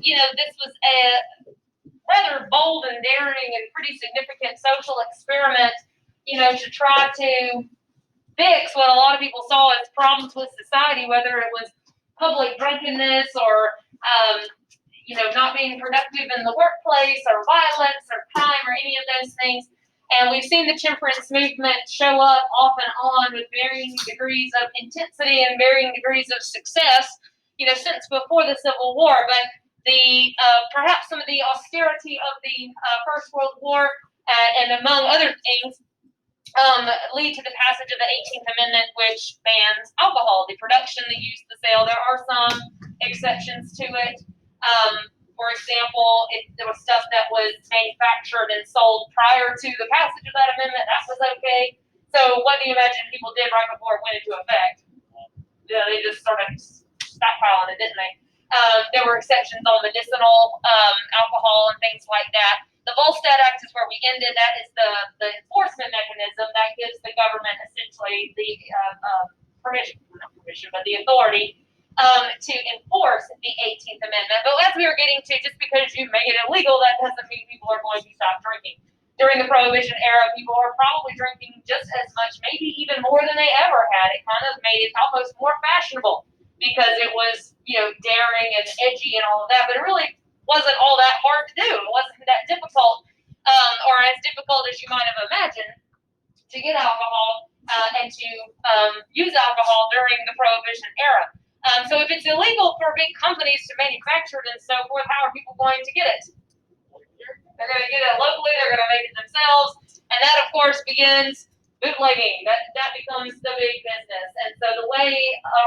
this was a rather bold and daring and pretty significant social experiment, to try to fix what a lot of people saw as problems with society, whether it was public drunkenness or, not being productive in the workplace or violence or crime or any of those things. And we've seen the temperance movement show up off and on with varying degrees of intensity and varying degrees of success, since before the Civil War. But the perhaps some of the austerity of the First World War and among other things lead to the passage of the 18th Amendment, which bans alcohol, the production, the use, the sale. There are some exceptions to it. For example, if there was stuff that was manufactured and sold prior to the passage of that amendment, that was okay. So what do you imagine people did right before it went into effect? They just sort of stockpiling it, didn't they? There were exceptions on medicinal alcohol and things like that. The Volstead Act is where we ended. That is the enforcement mechanism that gives the government essentially the the authority to enforce the 18th Amendment. But as we were getting to, just because you make it illegal, that doesn't mean people are going to stop drinking. During the Prohibition era, people were probably drinking just as much, maybe even more than they ever had. It kind of made it almost more fashionable because it was, daring and edgy and all of that. But it really wasn't all that hard to do. It wasn't that difficult, or as difficult as you might have imagined, to get alcohol and to use alcohol during the Prohibition era. So if it's illegal for big companies to manufacture it and so forth, how are people going to get it? They're going to get it locally. They're going to make it themselves. And that, of course, begins bootlegging. That becomes the big business. And so the way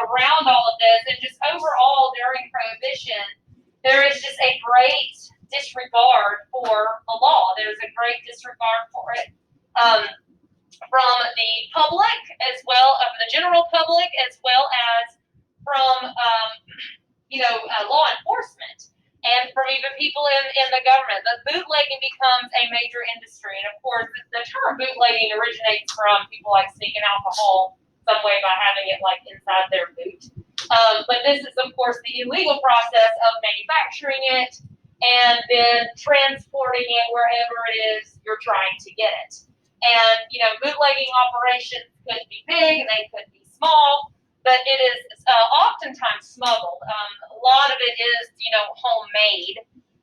around all of this, and just overall during Prohibition, there is just a great disregard for the law. There's a great disregard for it from the public, as well of the general public, as well as from law enforcement, and from even people in the government. The bootlegging becomes a major industry, and of course, the term bootlegging originates from people like sneaking alcohol some way by having it like inside their boot. But this is, of course, the illegal process of manufacturing it and then transporting it wherever it is you're trying to get it. And, bootlegging operations could be big and they could be small, but it is oftentimes smuggled. A lot of it is, homemade,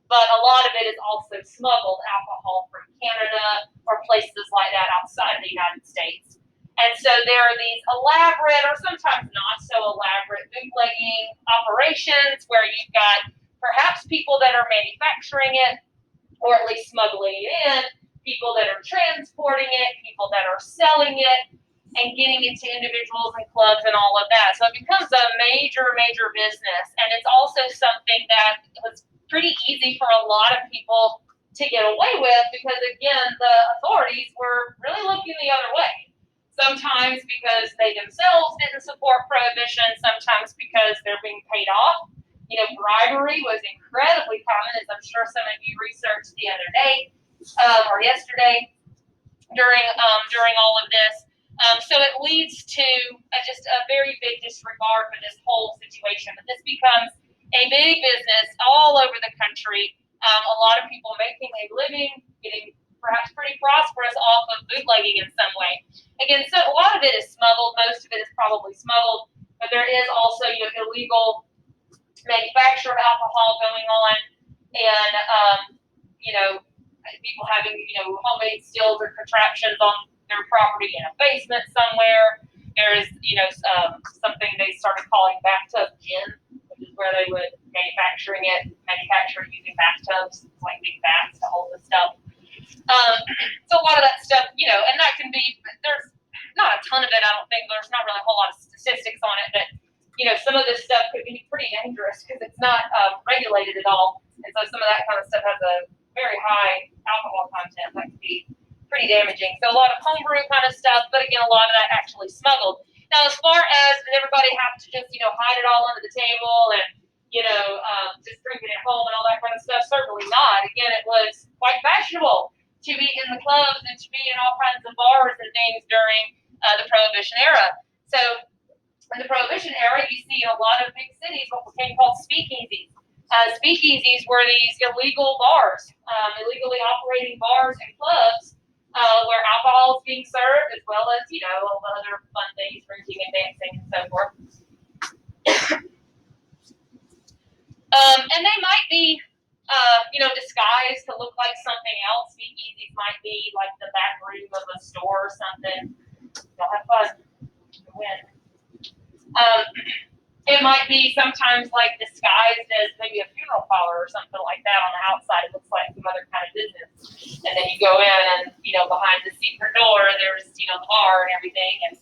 but a lot of it is also smuggled alcohol from Canada or places like that outside of the United States. And so there are these elaborate, or sometimes not so elaborate, bootlegging operations where you've got perhaps people that are manufacturing it, or at least smuggling it in, people that are transporting it, people that are selling it, and getting it to individuals and clubs and all of that. So it becomes a major, major business. And it's also something that was pretty easy for a lot of people to get away with because, again, the authorities were really looking the other way. Sometimes because they themselves didn't support Prohibition, sometimes because they're being paid off. Bribery was incredibly common, as I'm sure some of you researched the other day or yesterday during all of this. So it leads to just a very big disregard for this whole situation. But this becomes a big business all over the country. A lot of people making a living, getting perhaps pretty prosperous off of bootlegging in some way. Again, so a lot of it is smuggled. Most of it is probably smuggled, but there is also illegal manufacture of alcohol going on, and people having homemade stills or contraptions on their property in a basement somewhere. There is something they started calling bathtub gin, which is where they would manufacture using bathtubs, like big baths to hold the stuff. So a lot of that stuff, and that can be, there's not a ton of it, I don't think. There's not really a whole lot of statistics on it, but some of this stuff could be pretty dangerous because it's not regulated at all. And so some of that kind of stuff has a very high alcohol content that can be pretty damaging. So a lot of homebrew kind of stuff, but again, a lot of that actually smuggled. Now, as far as did everybody have to just, hide it all under the table and, just drink it at home and all that kind of stuff? Certainly not. Again, it was quite fashionable to be in the clubs and to be in all kinds of bars and things during the Prohibition era. So in the Prohibition era, you see in a lot of big cities what became called speakeasies. Speakeasies were these illegal bars, illegally operating bars and clubs where alcohol is being served, as well as, all the other fun things, drinking and dancing and so forth. And they might be, disguised to look like something else. Speakeasies might be like the back room of a store or something. You'll have fun. Win. It might be sometimes like disguised as maybe a funeral parlor or something like that. On the outside, it looks like some other kind of business. And then you go in and, behind the secret door, there's, the bar and everything and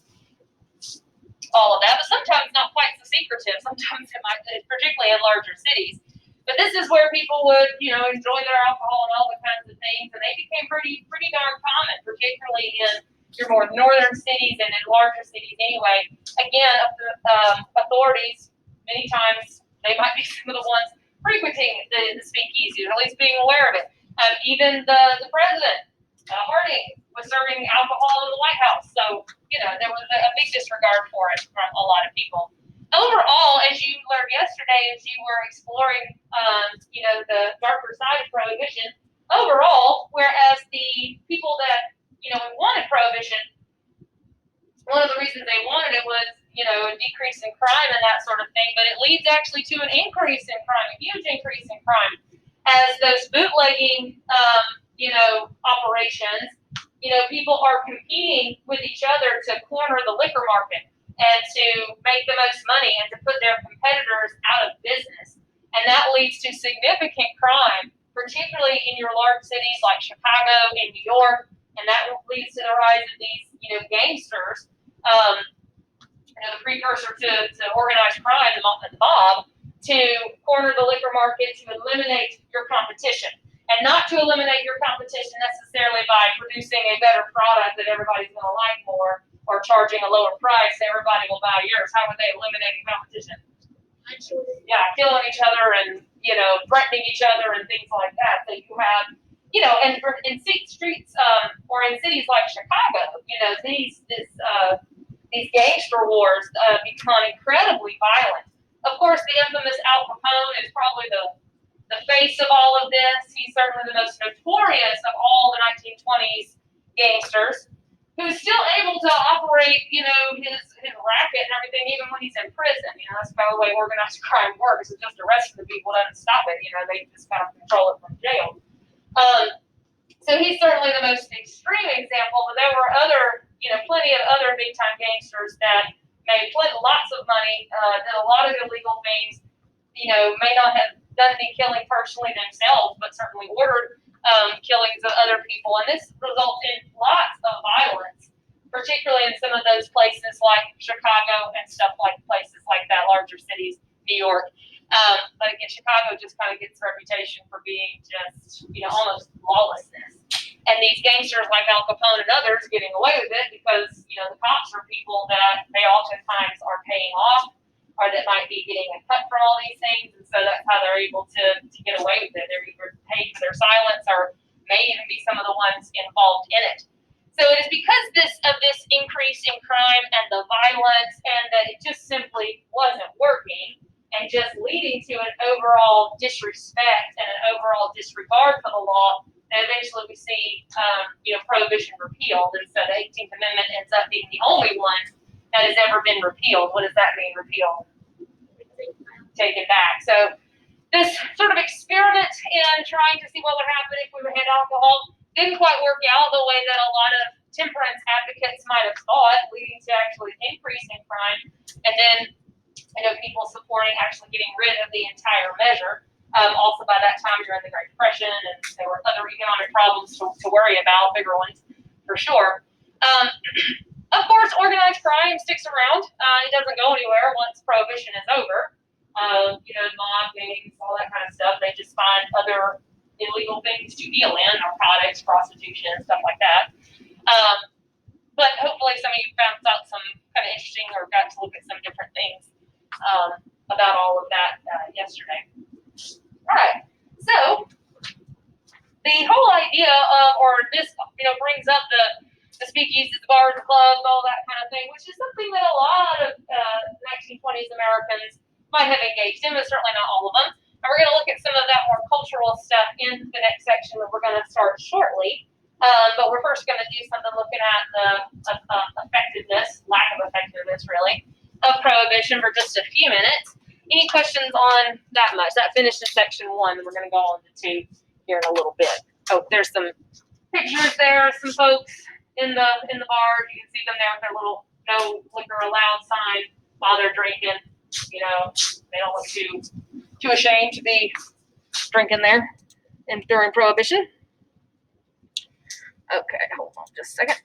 all of that. But sometimes not quite so secretive. Sometimes it might be, particularly in larger cities. But this is where people would, enjoy their alcohol and all the kinds of things. And they became pretty darn common, particularly in your more northern cities and in larger cities anyway. Again, authorities, many times, they might be some of the ones frequenting the speakeasy, or at least being aware of it. Even the president, Harding, was serving alcohol in the White House. So, there was a big disregard for it from a lot of people. Overall, as you learned yesterday, as you were exploring, the darker side of Prohibition, overall, whereas the people that, wanted Prohibition, one of the reasons they wanted it was, a decrease in crime and that sort of thing, but it leads actually to an increase in crime, a huge increase in crime, as those bootlegging, operations, people are competing with each other to corner the liquor market and to make the most money and to put their competitors out of business. And that leads to significant crime, particularly in your large cities like Chicago and New York, and that leads to the rise of these, gangsters, the precursor to organized crime, the mob, to corner the liquor market, to eliminate your competition. And not to eliminate your competition necessarily by producing a better product that everybody's going to like more, or charging a lower price so everybody will buy yours. How would they eliminate competition? Yeah, killing each other and, threatening each other and things like that. So you have, and in streets or in cities like Chicago, these gangster wars become incredibly violent. Of course, the infamous Al Capone is probably the face of all of this. He's certainly the most notorious of all the 1920s gangsters, who's still able to operate, his racket and everything, even when he's in prison. That's kind of the way organized crime works. It's just arresting the people doesn't stop it. They just kind of control it from jail. So he's certainly the most extreme example, but there were plenty of other big-time gangsters that made lots of money, did a lot of illegal things, may not have done any killing personally themselves, but certainly ordered killings of other people. And this results in lots of violence, particularly in some of those places like Chicago and places like that, larger cities, New York. But again, Chicago just kind of gets a reputation for being just, almost lawlessness. And these gangsters like Al Capone and others getting away with it because, the cops are people that they oftentimes are paying off, or that might be getting a cut from all these things, and so that's how they're able to get away with it. They're either paid for their silence or may even be some of the ones involved in it. So it is because of this increase in crime and the violence, and that it just simply wasn't working, and just leading to an overall disrespect and an overall disregard for the law, and eventually we see, Prohibition repealed, and so the 18th Amendment ends up being the only one that has ever been repealed. What does that mean, repealed? Take it back. So this sort of experiment in trying to see what would happen if we had alcohol didn't quite work out the way that a lot of temperance advocates might have thought, leading to actually an increase in crime, and then people supporting actually getting rid of the entire measure. Also by that time during the Great Depression, and there were other economic problems to worry about, bigger ones for sure. Of course, organized crime sticks around. It doesn't go anywhere once Prohibition is over. Mob gangs, all that kind of stuff. They just find other illegal things to deal in, narcotics, prostitution, stuff like that. But hopefully some of you found out some kind of interesting, or got to look at some different things about all of that yesterday. All right. So the whole idea of, or this, brings up the speakeasies, the bars, the clubs, all that kind of thing, which is something that a lot of 1920s Americans might have engaged in, but certainly not all of them. And we're going to look at some of that more cultural stuff in the next section that we're going to start shortly. But we're first going to do something looking at the effectiveness, lack of effectiveness, really, of prohibition for just a few minutes. Any questions on that much? That finishes section 1, and we're going to go on to 2 here in a little bit. Oh, there's some pictures there, some folks in the bar. You can see them there with their little no liquor allowed sign while they're drinking. You know, they don't look too ashamed to be drinking there and during prohibition. Okay, hold on just a second.